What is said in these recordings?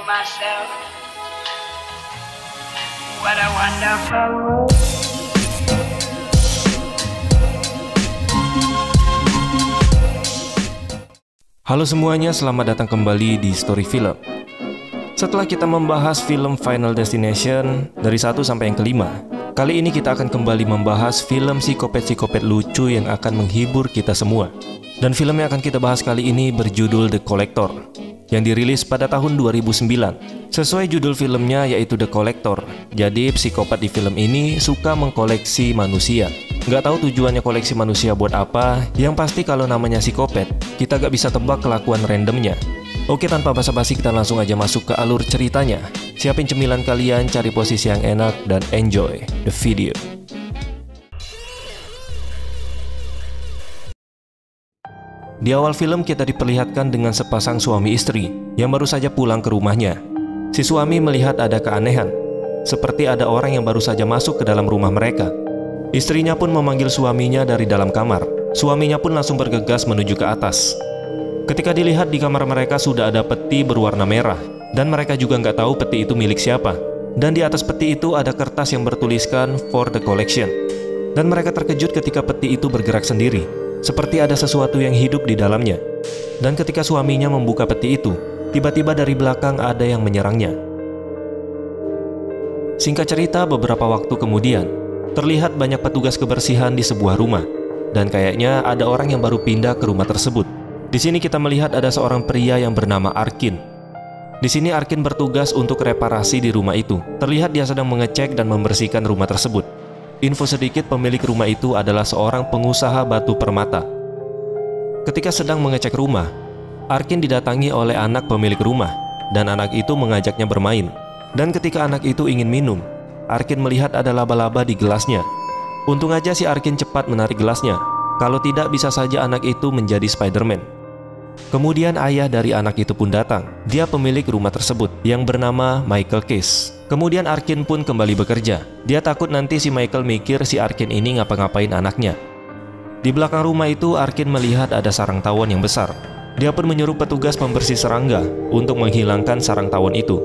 myself, what a wonderful world. Halo semuanya, selamat datang kembali di Story Film. Setelah kita membahas film Final Destination dari 1 sampai yang kelima, kali ini kita akan kembali membahas film psikopat-psikopat lucu yang akan menghibur kita semua. Dan film yang akan kita bahas kali ini berjudul The Collector, yang dirilis pada tahun 2009. Sesuai judul filmnya yaitu The Collector, jadi psikopat di film ini suka mengkoleksi manusia. Nggak tahu tujuannya koleksi manusia buat apa, yang pasti kalau namanya psikopat, kita gak bisa tebak kelakuan randomnya. Oke, tanpa basa-basi kita langsung aja masuk ke alur ceritanya. Siapin cemilan kalian, cari posisi yang enak, dan enjoy the video. Di awal film kita diperlihatkan dengan sepasang suami istri yang baru saja pulang ke rumahnya. Si suami melihat ada keanehan, seperti ada orang yang baru saja masuk ke dalam rumah mereka. Istrinya pun memanggil suaminya dari dalam kamar. Suaminya pun langsung bergegas menuju ke atas. Ketika dilihat di kamar mereka sudah ada peti berwarna merah, dan mereka juga nggak tahu peti itu milik siapa. Dan di atas peti itu ada kertas yang bertuliskan For the Collection. Dan mereka terkejut ketika peti itu bergerak sendiri, seperti ada sesuatu yang hidup di dalamnya. Dan ketika suaminya membuka peti itu, tiba-tiba dari belakang ada yang menyerangnya. Singkat cerita, beberapa waktu kemudian, terlihat banyak petugas kebersihan di sebuah rumah, dan kayaknya ada orang yang baru pindah ke rumah tersebut. Di sini kita melihat ada seorang pria yang bernama Arkin. Di sini Arkin bertugas untuk reparasi di rumah itu. Terlihat dia sedang mengecek dan membersihkan rumah tersebut. Info sedikit, pemilik rumah itu adalah seorang pengusaha batu permata. Ketika sedang mengecek rumah, Arkin didatangi oleh anak pemilik rumah, dan anak itu mengajaknya bermain. Dan ketika anak itu ingin minum, Arkin melihat ada laba-laba di gelasnya. Untung aja si Arkin cepat menarik gelasnya. Kalau tidak, bisa saja anak itu menjadi Spider-Man. Kemudian ayah dari anak itu pun datang. Dia pemilik rumah tersebut yang bernama Michael Case. Kemudian Arkin pun kembali bekerja. Dia takut nanti si Michael mikir si Arkin ini ngapa-ngapain anaknya. Di belakang rumah itu Arkin melihat ada sarang tawon yang besar. Dia pun menyuruh petugas pembersih serangga untuk menghilangkan sarang tawon itu.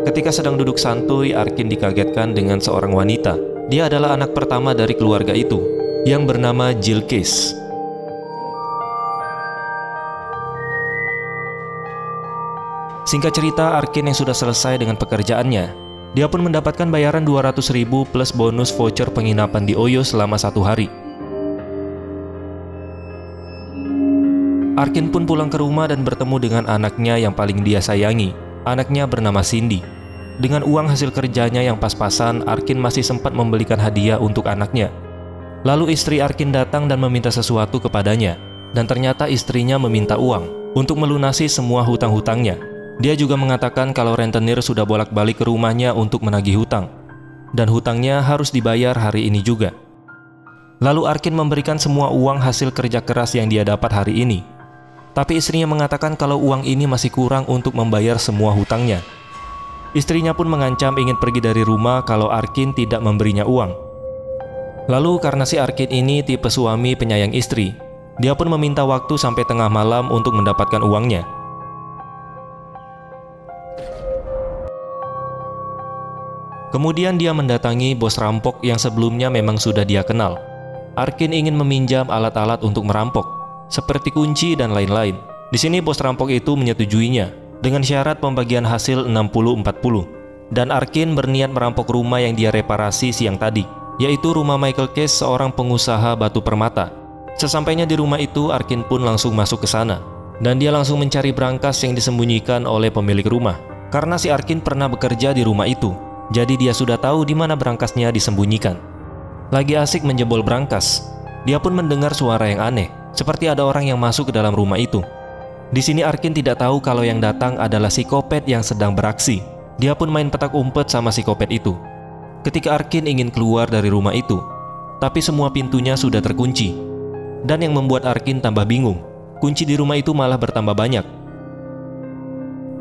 Ketika sedang duduk santuy, Arkin dikagetkan dengan seorang wanita. Dia adalah anak pertama dari keluarga itu, yang bernama Jill Case. Singkat cerita, Arkin yang sudah selesai dengan pekerjaannya, dia pun mendapatkan bayaran 200.000 plus bonus voucher penginapan di Oyo selama 1 hari. Arkin pun pulang ke rumah dan bertemu dengan anaknya yang paling dia sayangi. Anaknya bernama Cindy. Dengan uang hasil kerjanya yang pas-pasan, Arkin masih sempat membelikan hadiah untuk anaknya. Lalu istri Arkin datang dan meminta sesuatu kepadanya. Dan ternyata istrinya meminta uang untuk melunasi semua hutang-hutangnya. Dia juga mengatakan kalau rentenir sudah bolak-balik ke rumahnya untuk menagih hutang. Dan hutangnya harus dibayar hari ini juga. Lalu Arkin memberikan semua uang hasil kerja keras yang dia dapat hari ini. Tapi istrinya mengatakan kalau uang ini masih kurang untuk membayar semua hutangnya. Istrinya pun mengancam ingin pergi dari rumah kalau Arkin tidak memberinya uang. Lalu karena si Arkin ini tipe suami penyayang istri, dia pun meminta waktu sampai tengah malam untuk mendapatkan uangnya. Kemudian dia mendatangi bos rampok yang sebelumnya memang sudah dia kenal. Arkin ingin meminjam alat-alat untuk merampok, seperti kunci dan lain-lain. Di sini bos rampok itu menyetujuinya dengan syarat pembagian hasil 60-40. Dan Arkin berniat merampok rumah yang dia reparasi siang tadi, yaitu rumah Michael Case, seorang pengusaha batu permata. Sesampainya di rumah itu, Arkin pun langsung masuk ke sana. Dan dia langsung mencari brankas yang disembunyikan oleh pemilik rumah. Karena si Arkin pernah bekerja di rumah itu, jadi dia sudah tahu di mana brankasnya disembunyikan. Lagi asik menjebol brankas, dia pun mendengar suara yang aneh, seperti ada orang yang masuk ke dalam rumah itu. Di sini Arkin tidak tahu kalau yang datang adalah psikopat yang sedang beraksi. Dia pun main petak umpet sama psikopat itu. Ketika Arkin ingin keluar dari rumah itu, tapi semua pintunya sudah terkunci. Dan yang membuat Arkin tambah bingung, kunci di rumah itu malah bertambah banyak.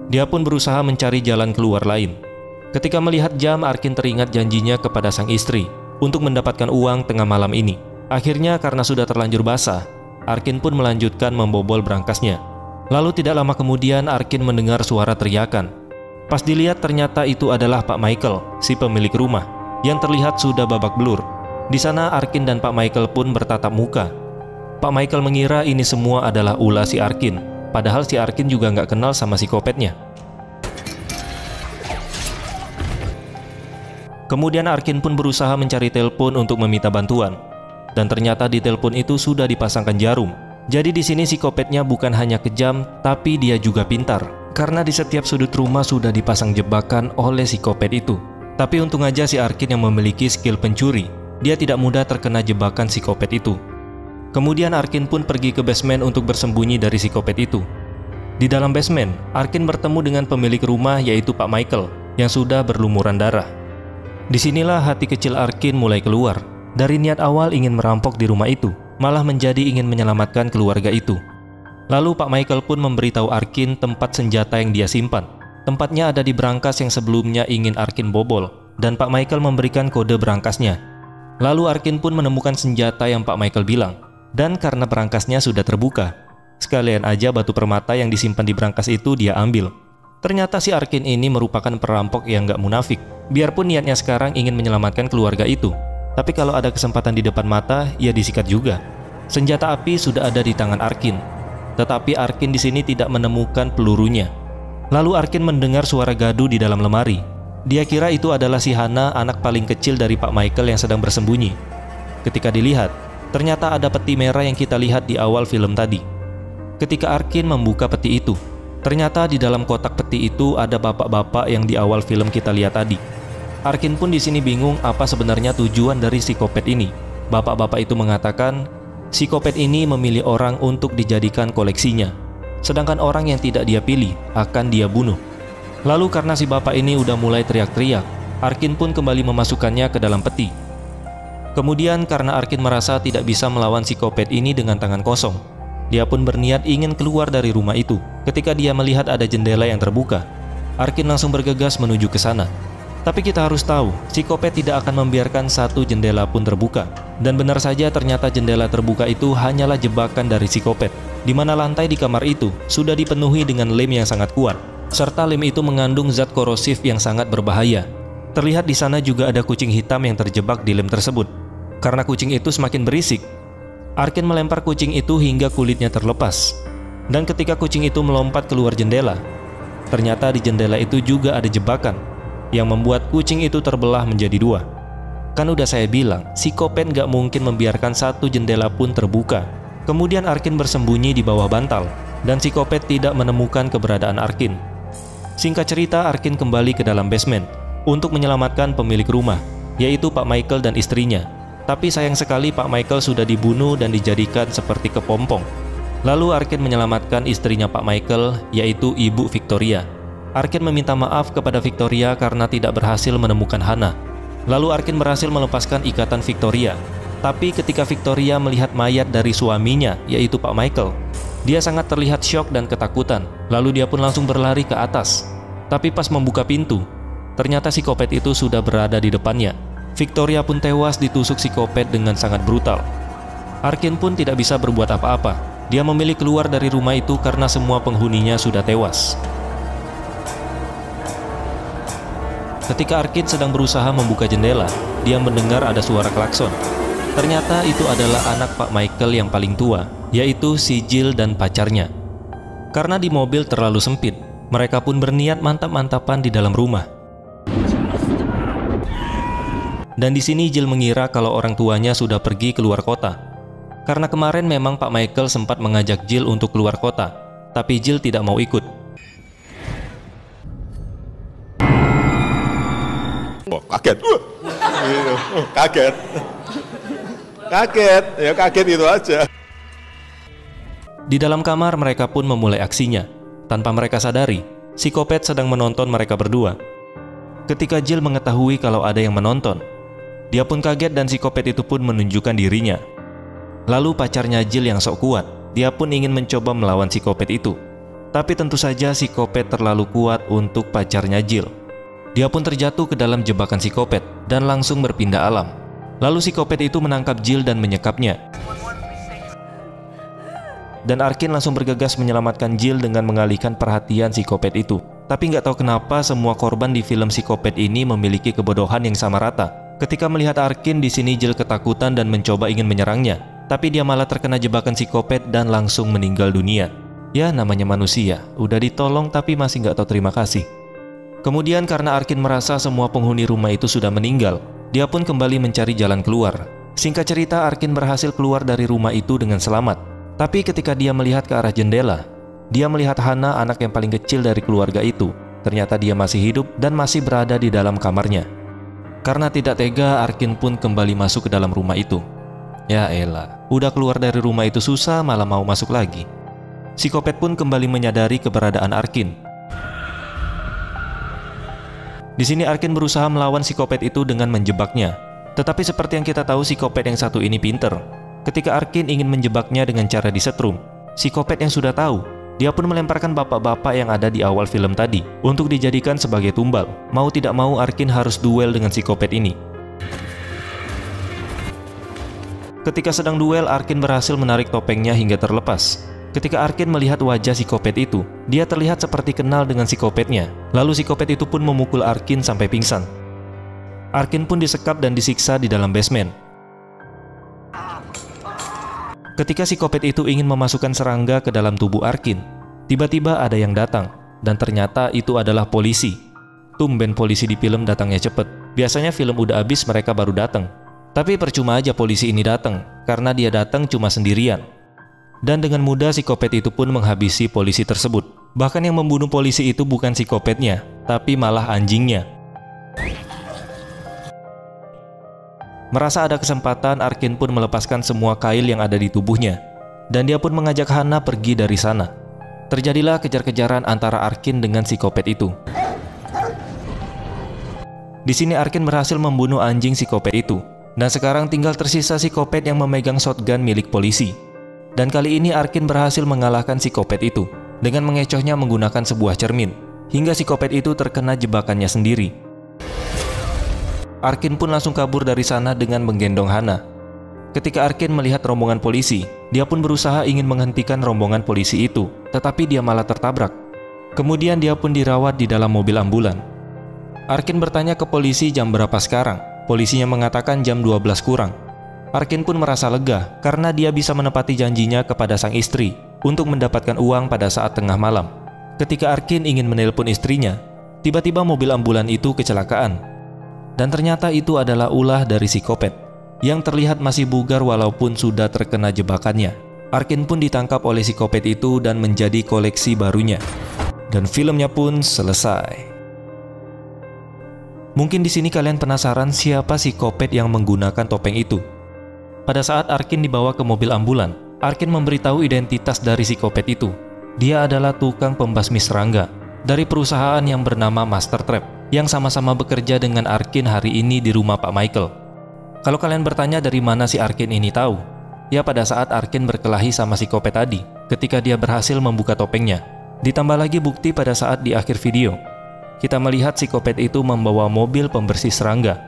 Dia pun berusaha mencari jalan keluar lain. Ketika melihat jam, Arkin teringat janjinya kepada sang istri untuk mendapatkan uang tengah malam ini. Akhirnya karena sudah terlanjur basah, Arkin pun melanjutkan membobol brankasnya. Lalu tidak lama kemudian Arkin mendengar suara teriakan. Pas dilihat ternyata itu adalah Pak Michael, si pemilik rumah, yang terlihat sudah babak belur. Di sana Arkin dan Pak Michael pun bertatap muka. Pak Michael mengira ini semua adalah ulah si Arkin, padahal si Arkin juga nggak kenal sama psikopatnya. Kemudian Arkin pun berusaha mencari telepon untuk meminta bantuan. Dan ternyata di telepon itu sudah dipasangkan jarum. Jadi di sini psikopatnya bukan hanya kejam, tapi dia juga pintar. Karena di setiap sudut rumah sudah dipasang jebakan oleh psikopat itu. Tapi untung aja si Arkin yang memiliki skill pencuri. Dia tidak mudah terkena jebakan psikopat itu. Kemudian Arkin pun pergi ke basement untuk bersembunyi dari psikopat itu. Di dalam basement, Arkin bertemu dengan pemilik rumah yaitu Pak Michael yang sudah berlumuran darah. Disinilah hati kecil Arkin mulai keluar. Dari niat awal ingin merampok di rumah itu, malah menjadi ingin menyelamatkan keluarga itu. Lalu Pak Michael pun memberitahu Arkin tempat senjata yang dia simpan. Tempatnya ada di berangkas yang sebelumnya ingin Arkin bobol, dan Pak Michael memberikan kode berangkasnya. Lalu Arkin pun menemukan senjata yang Pak Michael bilang, dan karena berangkasnya sudah terbuka, sekalian aja batu permata yang disimpan di berangkas itu dia ambil. Ternyata si Arkin ini merupakan perampok yang gak munafik. Biarpun niatnya sekarang ingin menyelamatkan keluarga itu, tapi kalau ada kesempatan di depan mata, ia disikat juga. Senjata api sudah ada di tangan Arkin, tetapi Arkin di sini tidak menemukan pelurunya. Lalu Arkin mendengar suara gaduh di dalam lemari. Dia kira itu adalah si Hana, anak paling kecil dari Pak Michael yang sedang bersembunyi. Ketika dilihat, ternyata ada peti merah yang kita lihat di awal film tadi. Ketika Arkin membuka peti itu, ternyata di dalam kotak peti itu ada bapak-bapak yang di awal film kita lihat tadi. Arkin pun di sini bingung apa sebenarnya tujuan dari psikopat ini. Bapak-bapak itu mengatakan, psikopat ini memilih orang untuk dijadikan koleksinya, sedangkan orang yang tidak dia pilih akan dia bunuh. Lalu karena si bapak ini udah mulai teriak-teriak, Arkin pun kembali memasukkannya ke dalam peti. Kemudian karena Arkin merasa tidak bisa melawan psikopat ini dengan tangan kosong, dia pun berniat ingin keluar dari rumah itu. Ketika dia melihat ada jendela yang terbuka, Arkin langsung bergegas menuju ke sana. Tapi kita harus tahu, psikopat tidak akan membiarkan satu jendela pun terbuka. Dan benar saja ternyata jendela terbuka itu hanyalah jebakan dari psikopat, di mana lantai di kamar itu sudah dipenuhi dengan lem yang sangat kuat, serta lem itu mengandung zat korosif yang sangat berbahaya. Terlihat di sana juga ada kucing hitam yang terjebak di lem tersebut. Karena kucing itu semakin berisik, Arkin melempar kucing itu hingga kulitnya terlepas. Dan ketika kucing itu melompat keluar jendela, ternyata di jendela itu juga ada jebakan yang membuat kucing itu terbelah menjadi dua. Kan udah saya bilang, psikopat gak mungkin membiarkan satu jendela pun terbuka. Kemudian Arkin bersembunyi di bawah bantal, dan psikopat tidak menemukan keberadaan Arkin. Singkat cerita, Arkin kembali ke dalam basement untuk menyelamatkan pemilik rumah, yaitu Pak Michael dan istrinya. Tapi sayang sekali Pak Michael sudah dibunuh dan dijadikan seperti kepompong. Lalu Arkin menyelamatkan istrinya Pak Michael, yaitu Ibu Victoria. Arkin meminta maaf kepada Victoria karena tidak berhasil menemukan Hana. Lalu Arkin berhasil melepaskan ikatan Victoria. Tapi ketika Victoria melihat mayat dari suaminya, yaitu Pak Michael, dia sangat terlihat syok dan ketakutan. Lalu dia pun langsung berlari ke atas. Tapi pas membuka pintu, ternyata psikopat itu sudah berada di depannya. Victoria pun tewas ditusuk psikopat dengan sangat brutal. Arkin pun tidak bisa berbuat apa-apa. Dia memilih keluar dari rumah itu karena semua penghuninya sudah tewas. Ketika Arkin sedang berusaha membuka jendela, dia mendengar ada suara klakson. Ternyata itu adalah anak Pak Michael yang paling tua, yaitu si Jill dan pacarnya. Karena di mobil terlalu sempit, mereka pun berniat mantap-mantapan di dalam rumah. Dan di sini Jill mengira kalau orang tuanya sudah pergi keluar kota. Karena kemarin memang Pak Michael sempat mengajak Jill untuk keluar kota, tapi Jill tidak mau ikut. Kaget, kaget, ya kaget itu aja. Di dalam kamar mereka pun memulai aksinya. Tanpa mereka sadari, psikopat sedang menonton mereka berdua. Ketika Jill mengetahui kalau ada yang menonton, dia pun kaget dan psikopat itu pun menunjukkan dirinya. Lalu pacarnya Jill yang sok kuat, dia pun ingin mencoba melawan psikopat itu. Tapi tentu saja psikopat terlalu kuat untuk pacarnya Jill. Dia pun terjatuh ke dalam jebakan psikopat dan langsung berpindah alam. Lalu psikopat itu menangkap Jill dan menyekapnya. Dan Arkin langsung bergegas menyelamatkan Jill dengan mengalihkan perhatian psikopat itu. Tapi nggak tahu kenapa semua korban di film psikopat ini memiliki kebodohan yang sama rata. Ketika melihat Arkin, di sini Jill ketakutan dan mencoba ingin menyerangnya. Tapi dia malah terkena jebakan psikopat dan langsung meninggal dunia. Ya, namanya manusia, udah ditolong tapi masih nggak tahu terima kasih. Kemudian karena Arkin merasa semua penghuni rumah itu sudah meninggal, dia pun kembali mencari jalan keluar. Singkat cerita, Arkin berhasil keluar dari rumah itu dengan selamat. Tapi ketika dia melihat ke arah jendela, dia melihat Hana, anak yang paling kecil dari keluarga itu. Ternyata dia masih hidup dan masih berada di dalam kamarnya. Karena tidak tega, Arkin pun kembali masuk ke dalam rumah itu. Ya elah, udah keluar dari rumah itu susah, malah mau masuk lagi. Psikopat pun kembali menyadari keberadaan Arkin. Di sini Arkin berusaha melawan psikopat itu dengan menjebaknya. Tetapi seperti yang kita tahu, psikopat yang satu ini pinter. Ketika Arkin ingin menjebaknya dengan cara disetrum, psikopat yang sudah tahu, dia pun melemparkan bapak-bapak yang ada di awal film tadi untuk dijadikan sebagai tumbal. Mau tidak mau, Arkin harus duel dengan psikopat ini. Ketika sedang duel, Arkin berhasil menarik topengnya hingga terlepas. Ketika Arkin melihat wajah psikopat itu, dia terlihat seperti kenal dengan psikopatnya. Lalu psikopat itu pun memukul Arkin sampai pingsan. Arkin pun disekap dan disiksa di dalam basement. Ketika psikopat itu ingin memasukkan serangga ke dalam tubuh Arkin, tiba-tiba ada yang datang, dan ternyata itu adalah polisi. Tumben polisi di film datangnya cepet. Biasanya film udah habis mereka baru datang. Tapi percuma aja polisi ini datang, karena dia datang cuma sendirian. Dan dengan mudah psikopat itu pun menghabisi polisi tersebut. Bahkan yang membunuh polisi itu bukan psikopatnya, tapi malah anjingnya. Merasa ada kesempatan, Arkin pun melepaskan semua kail yang ada di tubuhnya. Dan dia pun mengajak Hana pergi dari sana. Terjadilah kejar-kejaran antara Arkin dengan psikopat itu. Di sini Arkin berhasil membunuh anjing psikopat itu. Dan sekarang tinggal tersisa psikopat yang memegang shotgun milik polisi. Dan kali ini Arkin berhasil mengalahkan psikopat itu dengan mengecohnya menggunakan sebuah cermin, hingga psikopat itu terkena jebakannya sendiri. Arkin pun langsung kabur dari sana dengan menggendong Hana. Ketika Arkin melihat rombongan polisi, dia pun berusaha ingin menghentikan rombongan polisi itu, tetapi dia malah tertabrak. Kemudian dia pun dirawat di dalam mobil ambulan. Arkin bertanya ke polisi jam berapa sekarang. Polisinya mengatakan jam 12 kurang. Arkin pun merasa lega karena dia bisa menepati janjinya kepada sang istri untuk mendapatkan uang pada saat tengah malam. Ketika Arkin ingin menelpon istrinya, tiba-tiba mobil ambulan itu kecelakaan. Dan ternyata itu adalah ulah dari psikopat yang terlihat masih bugar walaupun sudah terkena jebakannya. Arkin pun ditangkap oleh psikopat itu dan menjadi koleksi barunya. Dan filmnya pun selesai. Mungkin di sini kalian penasaran siapa psikopat yang menggunakan topeng itu. Pada saat Arkin dibawa ke mobil ambulan, Arkin memberitahu identitas dari psikopat itu. Dia adalah tukang pembasmi serangga dari perusahaan yang bernama Master Trap, yang sama-sama bekerja dengan Arkin hari ini di rumah Pak Michael. Kalau kalian bertanya dari mana si Arkin ini tahu, ya pada saat Arkin berkelahi sama psikopat tadi, ketika dia berhasil membuka topengnya. Ditambah lagi bukti pada saat di akhir video, kita melihat psikopat itu membawa mobil pembersih serangga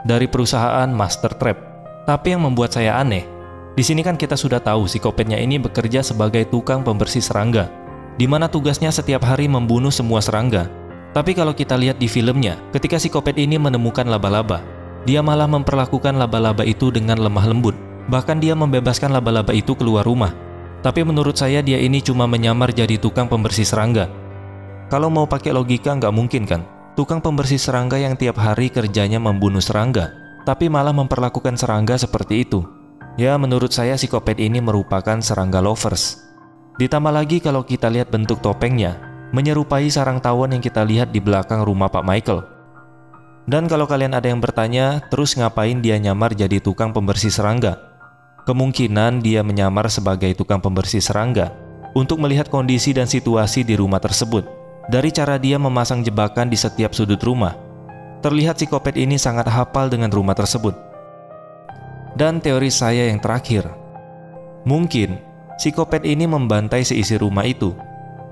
dari perusahaan Master Trap. Tapi yang membuat saya aneh, di sini kan kita sudah tahu psikopatnya ini bekerja sebagai tukang pembersih serangga, di mana tugasnya setiap hari membunuh semua serangga. Tapi kalau kita lihat di filmnya, ketika psikopat ini menemukan laba-laba, dia malah memperlakukan laba-laba itu dengan lemah lembut. Bahkan dia membebaskan laba-laba itu keluar rumah. Tapi menurut saya dia ini cuma menyamar jadi tukang pembersih serangga. Kalau mau pakai logika nggak mungkin kan, tukang pembersih serangga yang tiap hari kerjanya membunuh serangga, tapi malah memperlakukan serangga seperti itu. Ya, menurut saya psikopat ini merupakan serangga lovers. Ditambah lagi kalau kita lihat bentuk topengnya, menyerupai sarang tawon yang kita lihat di belakang rumah Pak Michael. Dan kalau kalian ada yang bertanya, terus ngapain dia nyamar jadi tukang pembersih serangga? Kemungkinan dia menyamar sebagai tukang pembersih serangga untuk melihat kondisi dan situasi di rumah tersebut. Dari cara dia memasang jebakan di setiap sudut rumah, terlihat psikopat ini sangat hafal dengan rumah tersebut. Dan teori saya yang terakhir, mungkin psikopat ini membantai seisi rumah itu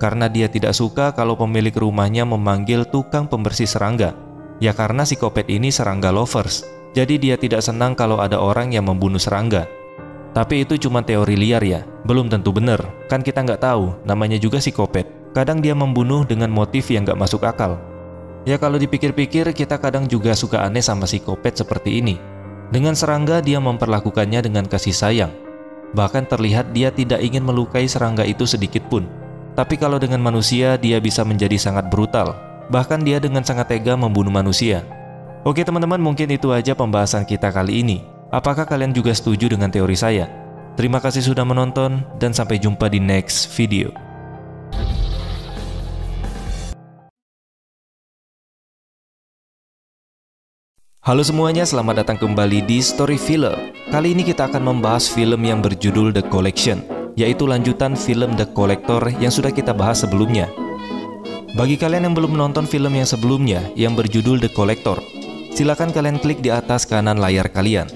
karena dia tidak suka kalau pemilik rumahnya memanggil tukang pembersih serangga. Ya karena psikopat ini serangga lovers, jadi dia tidak senang kalau ada orang yang membunuh serangga. Tapi itu cuma teori liar ya, belum tentu benar, kan kita nggak tahu, namanya juga psikopat. Kadang dia membunuh dengan motif yang gak masuk akal. Ya kalau dipikir-pikir, kita kadang juga suka aneh sama psikopat seperti ini. Dengan serangga dia memperlakukannya dengan kasih sayang. Bahkan terlihat dia tidak ingin melukai serangga itu sedikit pun. Tapi kalau dengan manusia dia bisa menjadi sangat brutal. Bahkan dia dengan sangat tega membunuh manusia. Oke teman-teman, mungkin itu aja pembahasan kita kali ini. Apakah kalian juga setuju dengan teori saya? Terima kasih sudah menonton dan sampai jumpa di next video. Halo semuanya, selamat datang kembali di Story Film. Kali ini kita akan membahas film yang berjudul The Collection, yaitu lanjutan film The Collector yang sudah kita bahas sebelumnya. Bagi kalian yang belum menonton film yang sebelumnya yang berjudul The Collector, silakan kalian klik di atas kanan layar kalian.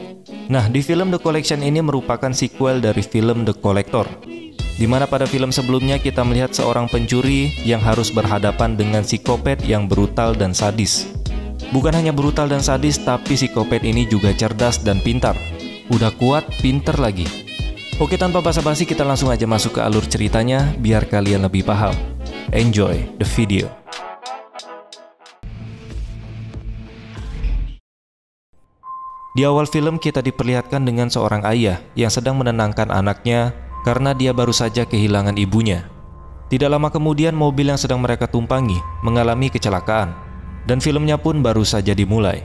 Nah, di film The Collection ini merupakan sequel dari film The Collector, di mana pada film sebelumnya kita melihat seorang pencuri yang harus berhadapan dengan psikopat yang brutal dan sadis. Bukan hanya brutal dan sadis, tapi psikopat ini juga cerdas dan pintar. Udah kuat, pintar lagi. Oke, tanpa basa-basi kita langsung aja masuk ke alur ceritanya biar kalian lebih paham. Enjoy the video. Di awal film kita diperlihatkan dengan seorang ayah yang sedang menenangkan anaknya karena dia baru saja kehilangan ibunya. Tidak lama kemudian mobil yang sedang mereka tumpangi mengalami kecelakaan. Dan filmnya pun baru saja dimulai.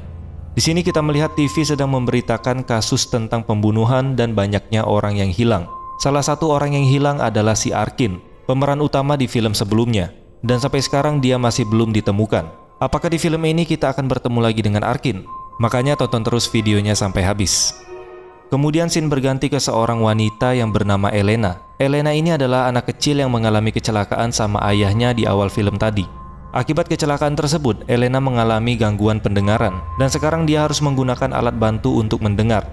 Di sini kita melihat TV sedang memberitakan kasus tentang pembunuhan dan banyaknya orang yang hilang. Salah satu orang yang hilang adalah si Arkin, pemeran utama di film sebelumnya. Dan sampai sekarang dia masih belum ditemukan. Apakah di film ini kita akan bertemu lagi dengan Arkin? Makanya tonton terus videonya sampai habis. Kemudian scene berganti ke seorang wanita yang bernama Elena. Elena ini adalah anak kecil yang mengalami kecelakaan sama ayahnya di awal film tadi. Akibat kecelakaan tersebut, Elena mengalami gangguan pendengaran dan sekarang dia harus menggunakan alat bantu untuk mendengar.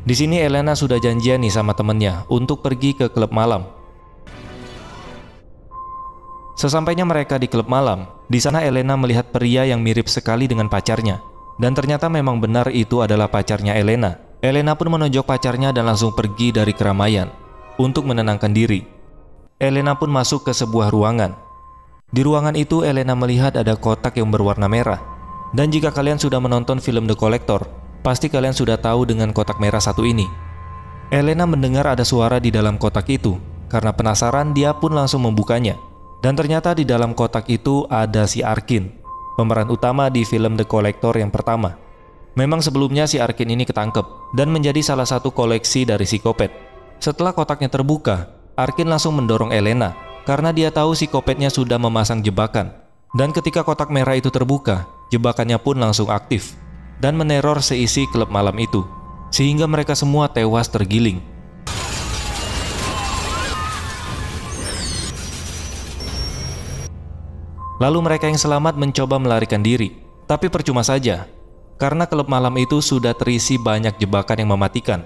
Di sini Elena sudah janjian nih sama temennya untuk pergi ke klub malam. Sesampainya mereka di klub malam, di sana Elena melihat pria yang mirip sekali dengan pacarnya. Dan ternyata memang benar itu adalah pacarnya Elena. Elena pun menonjok pacarnya dan langsung pergi dari keramaian untuk menenangkan diri. Elena pun masuk ke sebuah ruangan. Di ruangan itu Elena melihat ada kotak yang berwarna merah. Dan jika kalian sudah menonton film The Collector, pasti kalian sudah tahu dengan kotak merah satu ini. Elena mendengar ada suara di dalam kotak itu. Karena penasaran, dia pun langsung membukanya. Dan ternyata di dalam kotak itu ada si Arkin, pemeran utama di film The Collector yang pertama. Memang sebelumnya si Arkin ini ketangkep dan menjadi salah satu koleksi dari psikopat. Setelah kotaknya terbuka, Arkin langsung mendorong Elena karena dia tahu psikopatnya sudah memasang jebakan. Dan ketika kotak merah itu terbuka, jebakannya pun langsung aktif dan meneror seisi klub malam itu, sehingga mereka semua tewas tergiling. Lalu mereka yang selamat mencoba melarikan diri, tapi percuma saja, karena klub malam itu sudah terisi banyak jebakan yang mematikan.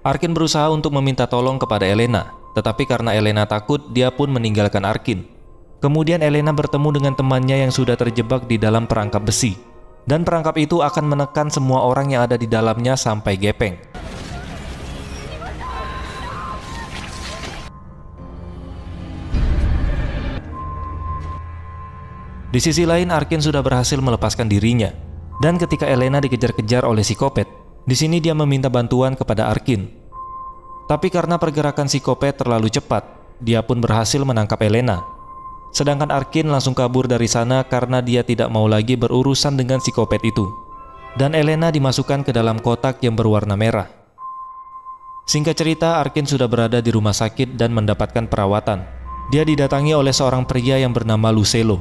Arkin berusaha untuk meminta tolong kepada Elena, tetapi karena Elena takut, dia pun meninggalkan Arkin. Kemudian Elena bertemu dengan temannya yang sudah terjebak di dalam perangkap besi. Dan perangkap itu akan menekan semua orang yang ada di dalamnya sampai gepeng. Di sisi lain, Arkin sudah berhasil melepaskan dirinya. Dan ketika Elena dikejar-kejar oleh psikopat, di sini dia meminta bantuan kepada Arkin. Tapi karena pergerakan psikopat terlalu cepat, dia pun berhasil menangkap Elena. Sedangkan Arkin langsung kabur dari sana karena dia tidak mau lagi berurusan dengan psikopat itu. Dan Elena dimasukkan ke dalam kotak yang berwarna merah. Singkat cerita, Arkin sudah berada di rumah sakit dan mendapatkan perawatan. Dia didatangi oleh seorang pria yang bernama Lucelo.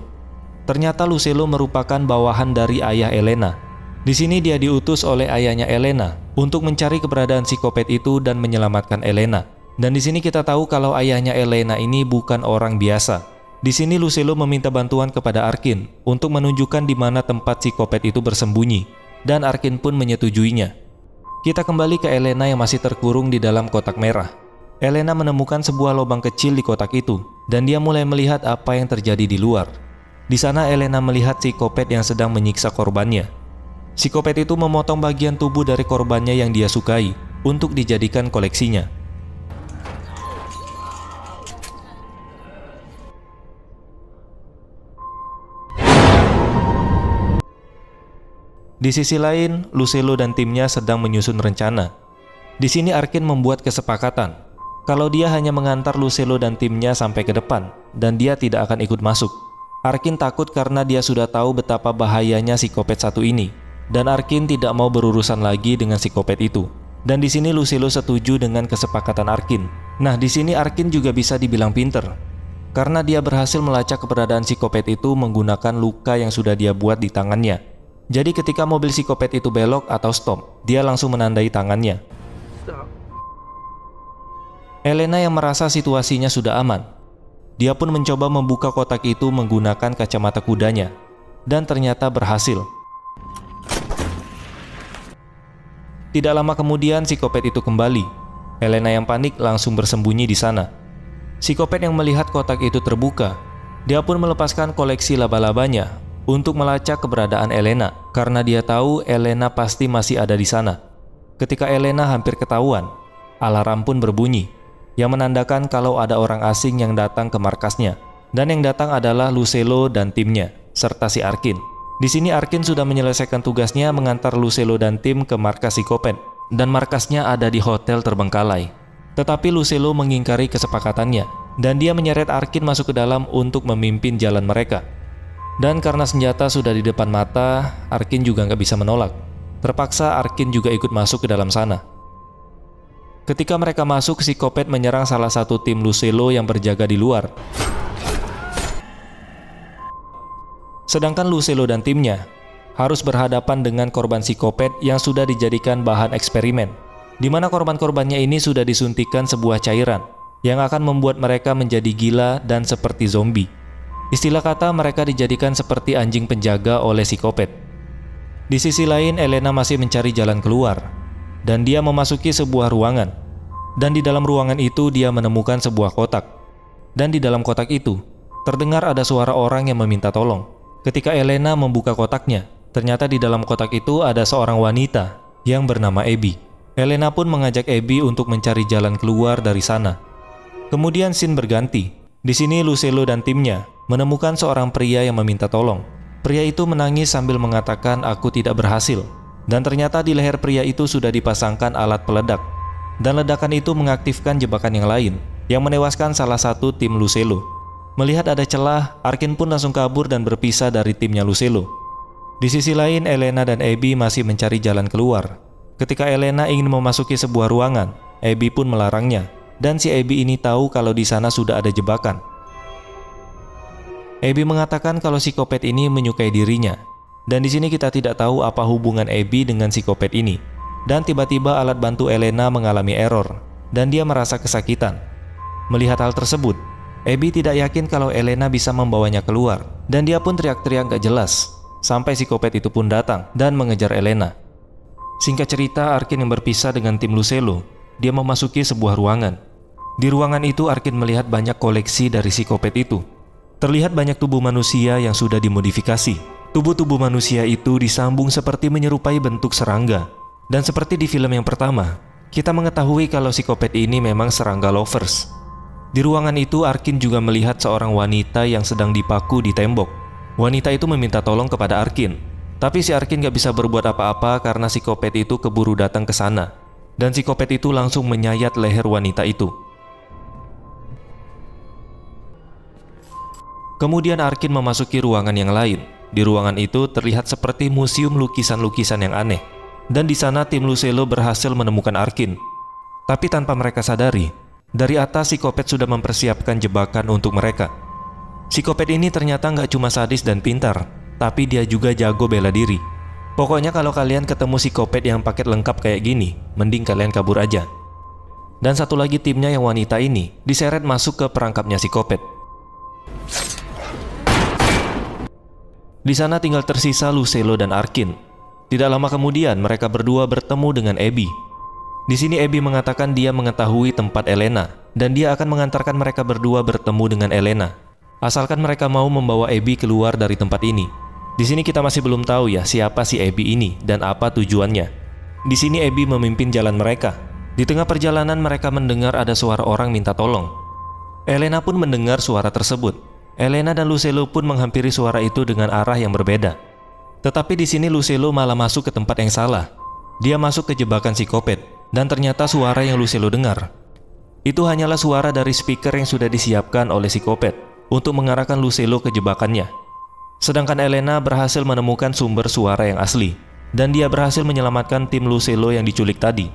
Ternyata Lucelo merupakan bawahan dari ayah Elena. Di sini dia diutus oleh ayahnya Elena untuk mencari keberadaan psikopat itu dan menyelamatkan Elena. Dan di sini kita tahu kalau ayahnya Elena ini bukan orang biasa. Di sini Lucelo meminta bantuan kepada Arkin untuk menunjukkan di mana tempat psikopat itu bersembunyi, dan Arkin pun menyetujuinya. Kita kembali ke Elena yang masih terkurung di dalam kotak merah. Elena menemukan sebuah lubang kecil di kotak itu, dan dia mulai melihat apa yang terjadi di luar. Di sana Elena melihat psikopat yang sedang menyiksa korbannya. Psikopat itu memotong bagian tubuh dari korbannya yang dia sukai untuk dijadikan koleksinya. Di sisi lain, Lucelo dan timnya sedang menyusun rencana. Di sini Arkin membuat kesepakatan kalau dia hanya mengantar Lucelo dan timnya sampai ke depan dan dia tidak akan ikut masuk. Arkin takut karena dia sudah tahu betapa bahayanya psikopat satu ini dan Arkin tidak mau berurusan lagi dengan psikopat itu. Dan di sini Lucelo setuju dengan kesepakatan Arkin. Nah, di sini Arkin juga bisa dibilang pinter karena dia berhasil melacak keberadaan psikopat itu menggunakan luka yang sudah dia buat di tangannya. Jadi ketika mobil psikopat itu belok atau stop, dia langsung menandai tangannya. Elena yang merasa situasinya sudah aman. Dia pun mencoba membuka kotak itu menggunakan kacamata kudanya, dan ternyata berhasil. Tidak lama kemudian psikopat itu kembali. Elena yang panik langsung bersembunyi di sana. Psikopat yang melihat kotak itu terbuka, dia pun melepaskan koleksi laba-labanya untuk melacak keberadaan Elena karena dia tahu Elena pasti masih ada di sana. Ketika Elena hampir ketahuan, alarm pun berbunyi yang menandakan kalau ada orang asing yang datang ke markasnya, dan yang datang adalah Lucelo dan timnya serta si Arkin. Di sini Arkin sudah menyelesaikan tugasnya mengantar Lucelo dan tim ke markas psikopat, dan markasnya ada di hotel terbengkalai. Tetapi Lucelo mengingkari kesepakatannya dan dia menyeret Arkin masuk ke dalam untuk memimpin jalan mereka. Dan karena senjata sudah di depan mata, Arkin juga nggak bisa menolak. Terpaksa Arkin juga ikut masuk ke dalam sana. Ketika mereka masuk, psikopat menyerang salah satu tim Lucelo yang berjaga di luar. Sedangkan Lucelo dan timnya harus berhadapan dengan korban psikopat yang sudah dijadikan bahan eksperimen, di mana korban-korbannya ini sudah disuntikkan sebuah cairan yang akan membuat mereka menjadi gila dan seperti zombie. Istilah kata mereka dijadikan seperti anjing penjaga oleh psikopat. Di sisi lain, Elena masih mencari jalan keluar dan dia memasuki sebuah ruangan. Dan di dalam ruangan itu dia menemukan sebuah kotak. Dan di dalam kotak itu terdengar ada suara orang yang meminta tolong. Ketika Elena membuka kotaknya, ternyata di dalam kotak itu ada seorang wanita yang bernama Abby. Elena pun mengajak Abby untuk mencari jalan keluar dari sana. Kemudian scene berganti. Di sini Lucelo dan timnya menemukan seorang pria yang meminta tolong. Pria itu menangis sambil mengatakan aku tidak berhasil. Dan ternyata di leher pria itu sudah dipasangkan alat peledak. Dan ledakan itu mengaktifkan jebakan yang lain yang menewaskan salah satu tim Lucelo. Melihat ada celah, Arkin pun langsung kabur dan berpisah dari timnya Lucelo. Di sisi lain, Elena dan Abby masih mencari jalan keluar. Ketika Elena ingin memasuki sebuah ruangan, Abby pun melarangnya. Dan si Abby ini tahu kalau di sana sudah ada jebakan. Abby mengatakan kalau psikopat ini menyukai dirinya. Dan di sini kita tidak tahu apa hubungan Abby dengan psikopat ini. Dan tiba-tiba alat bantu Elena mengalami error dan dia merasa kesakitan. Melihat hal tersebut, Abby tidak yakin kalau Elena bisa membawanya keluar dan dia pun teriak-teriak gak jelas sampai psikopat itu pun datang dan mengejar Elena. Singkat cerita, Arkin yang berpisah dengan tim Lucelo, dia memasuki sebuah ruangan. Di ruangan itu Arkin melihat banyak koleksi dari psikopat itu. Terlihat banyak tubuh manusia yang sudah dimodifikasi. Tubuh-tubuh manusia itu disambung seperti menyerupai bentuk serangga. Dan seperti di film yang pertama, kita mengetahui kalau psikopat ini memang serangga lovers. Di ruangan itu Arkin juga melihat seorang wanita yang sedang dipaku di tembok. Wanita itu meminta tolong kepada Arkin. Tapi si Arkin gak bisa berbuat apa-apa karena psikopat itu keburu datang ke sana. Dan psikopat itu langsung menyayat leher wanita itu. Kemudian Arkin memasuki ruangan yang lain. Di ruangan itu terlihat seperti museum lukisan-lukisan yang aneh. Dan di sana tim Lucelo berhasil menemukan Arkin. Tapi tanpa mereka sadari, dari atas psikopat sudah mempersiapkan jebakan untuk mereka. Psikopat ini ternyata nggak cuma sadis dan pintar, tapi dia juga jago bela diri. Pokoknya kalau kalian ketemu psikopat yang paket lengkap kayak gini, mending kalian kabur aja. Dan satu lagi timnya yang wanita ini diseret masuk ke perangkapnya psikopat. Di sana tinggal tersisa Lucelo dan Arkin. Tidak lama kemudian mereka berdua bertemu dengan Abby. Di sini Abby mengatakan dia mengetahui tempat Elena dan dia akan mengantarkan mereka berdua bertemu dengan Elena. Asalkan mereka mau membawa Abby keluar dari tempat ini. Di sini kita masih belum tahu ya siapa si Abby ini dan apa tujuannya. Di sini Abby memimpin jalan mereka. Di tengah perjalanan mereka mendengar ada suara orang minta tolong. Elena pun mendengar suara tersebut. Elena dan Lucelo pun menghampiri suara itu dengan arah yang berbeda. Tetapi di sini Lucelo malah masuk ke tempat yang salah. Dia masuk ke jebakan psikopat, dan ternyata suara yang Lucelo dengar itu hanyalah suara dari speaker yang sudah disiapkan oleh psikopat untuk mengarahkan Lucelo ke jebakannya. Sedangkan Elena berhasil menemukan sumber suara yang asli, dan dia berhasil menyelamatkan tim Lucelo yang diculik tadi.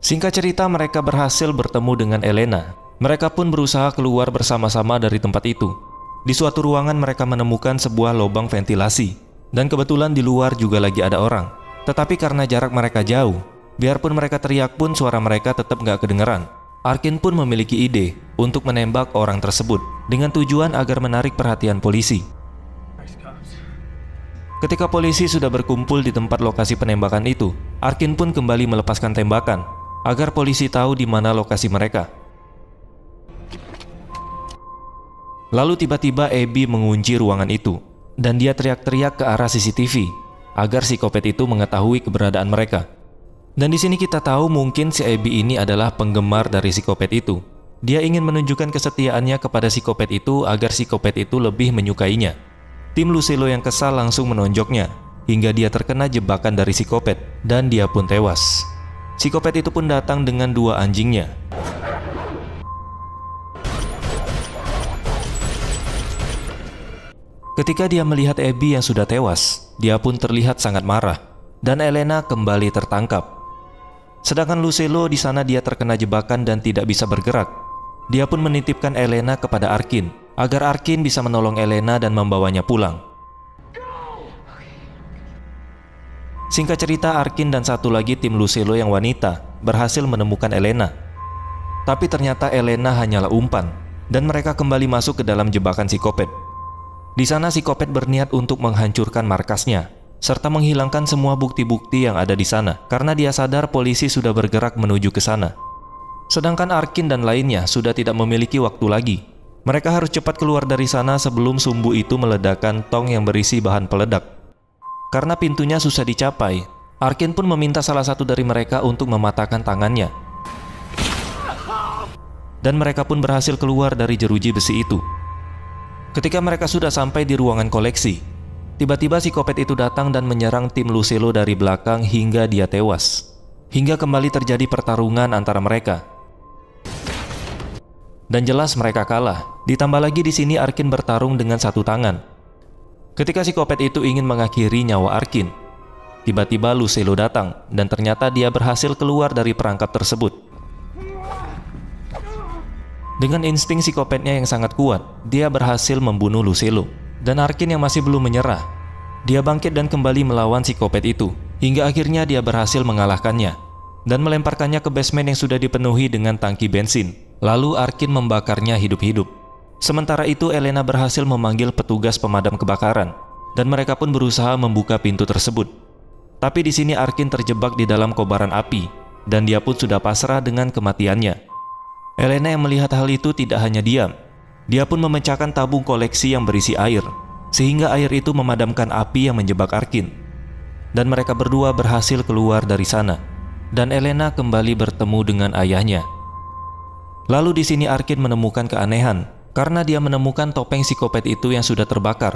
Singkat cerita, mereka berhasil bertemu dengan Elena. Mereka pun berusaha keluar bersama-sama dari tempat itu. Di suatu ruangan mereka menemukan sebuah lubang ventilasi, dan kebetulan di luar juga lagi ada orang. Tetapi karena jarak mereka jauh, biarpun mereka teriak pun suara mereka tetap gak kedengeran. Arkin pun memiliki ide untuk menembak orang tersebut dengan tujuan agar menarik perhatian polisi. Ketika polisi sudah berkumpul di tempat lokasi penembakan itu, Arkin pun kembali melepaskan tembakan agar polisi tahu di mana lokasi mereka. Lalu tiba-tiba Abby mengunci ruangan itu, dan dia teriak-teriak ke arah CCTV agar psikopat itu mengetahui keberadaan mereka. Dan di sini kita tahu mungkin si Abby ini adalah penggemar dari psikopat itu. Dia ingin menunjukkan kesetiaannya kepada psikopat itu agar psikopat itu lebih menyukainya. Tim Lucelo yang kesal langsung menonjoknya hingga dia terkena jebakan dari psikopat dan dia pun tewas. Psikopat itu pun datang dengan 2 anjingnya. Ketika dia melihat Abby yang sudah tewas, dia pun terlihat sangat marah, dan Elena kembali tertangkap. Sedangkan Lucelo di sana dia terkena jebakan dan tidak bisa bergerak. Dia pun menitipkan Elena kepada Arkin agar Arkin bisa menolong Elena dan membawanya pulang. Singkat cerita, Arkin dan satu lagi tim Lucelo yang wanita berhasil menemukan Elena. Tapi ternyata Elena hanyalah umpan, dan mereka kembali masuk ke dalam jebakan psikopat. Di sana psikopat berniat untuk menghancurkan markasnya, serta menghilangkan semua bukti-bukti yang ada di sana, karena dia sadar polisi sudah bergerak menuju ke sana. Sedangkan Arkin dan lainnya sudah tidak memiliki waktu lagi. Mereka harus cepat keluar dari sana sebelum sumbu itu meledakkan tong yang berisi bahan peledak. Karena pintunya susah dicapai, Arkin pun meminta salah satu dari mereka untuk mematahkan tangannya. Dan mereka pun berhasil keluar dari jeruji besi itu. Ketika mereka sudah sampai di ruangan koleksi, tiba-tiba psikopat itu datang dan menyerang tim Lucelo dari belakang hingga dia tewas. Hingga kembali terjadi pertarungan antara mereka. Dan jelas mereka kalah. Ditambah lagi di sini Arkin bertarung dengan satu tangan. Ketika psikopat itu ingin mengakhiri nyawa Arkin, tiba-tiba Lucelo datang dan ternyata dia berhasil keluar dari perangkap tersebut. Dengan insting psikopatnya yang sangat kuat, dia berhasil membunuh Lucelo. Dan Arkin yang masih belum menyerah, dia bangkit dan kembali melawan psikopat itu, hingga akhirnya dia berhasil mengalahkannya dan melemparkannya ke basement yang sudah dipenuhi dengan tangki bensin. Lalu Arkin membakarnya hidup-hidup. Sementara itu Elena berhasil memanggil petugas pemadam kebakaran, dan mereka pun berusaha membuka pintu tersebut. Tapi di sini Arkin terjebak di dalam kobaran api, dan dia pun sudah pasrah dengan kematiannya. Elena yang melihat hal itu tidak hanya diam, dia pun memecahkan tabung koleksi yang berisi air, sehingga air itu memadamkan api yang menjebak Arkin. Dan mereka berdua berhasil keluar dari sana, dan Elena kembali bertemu dengan ayahnya. Lalu di sini Arkin menemukan keanehan, karena dia menemukan topeng psikopat itu yang sudah terbakar,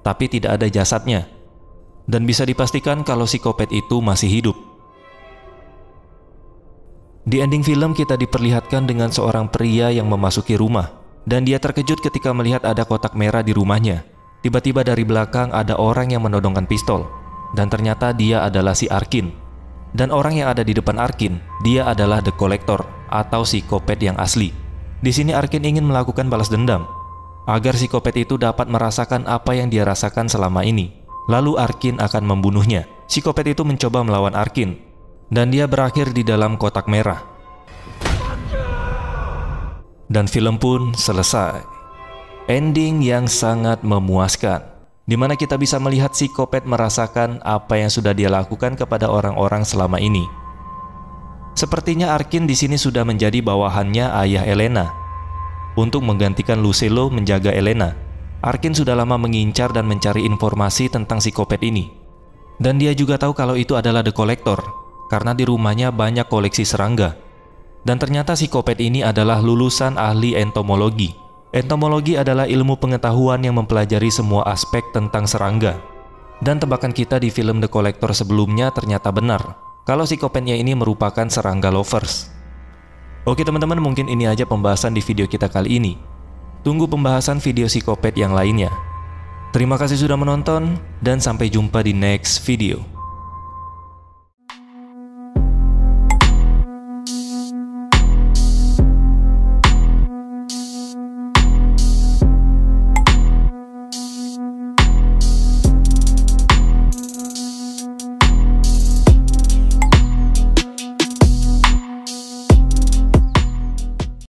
tapi tidak ada jasadnya. Dan bisa dipastikan kalau psikopat itu masih hidup. Di ending film kita diperlihatkan dengan seorang pria yang memasuki rumah, dan dia terkejut ketika melihat ada kotak merah di rumahnya. Tiba-tiba dari belakang ada orang yang menodongkan pistol, dan ternyata dia adalah si Arkin. Dan orang yang ada di depan Arkin, dia adalah The Collector atau psikopat yang asli. Di sini Arkin ingin melakukan balas dendam agar psikopat itu dapat merasakan apa yang dia rasakan selama ini. Lalu Arkin akan membunuhnya. Psikopat itu mencoba melawan Arkin, dan dia berakhir di dalam kotak merah. Dan film pun selesai. Ending yang sangat memuaskan, di mana kita bisa melihat psikopat merasakan apa yang sudah dia lakukan kepada orang-orang selama ini. Sepertinya Arkin di sini sudah menjadi bawahannya ayah Elena. Untuk menggantikan Lucelo menjaga Elena, Arkin sudah lama mengincar dan mencari informasi tentang psikopat ini. Dan dia juga tahu kalau itu adalah The Collector, karena di rumahnya banyak koleksi serangga. Dan ternyata psikopat ini adalah lulusan ahli entomologi. Entomologi adalah ilmu pengetahuan yang mempelajari semua aspek tentang serangga. Dan tebakan kita di film The Collector sebelumnya ternyata benar, kalau psikopatnya ini merupakan serangga lovers. Oke teman-teman, mungkin ini aja pembahasan di video kita kali ini. Tunggu pembahasan video psikopat yang lainnya. Terima kasih sudah menonton, dan sampai jumpa di next video.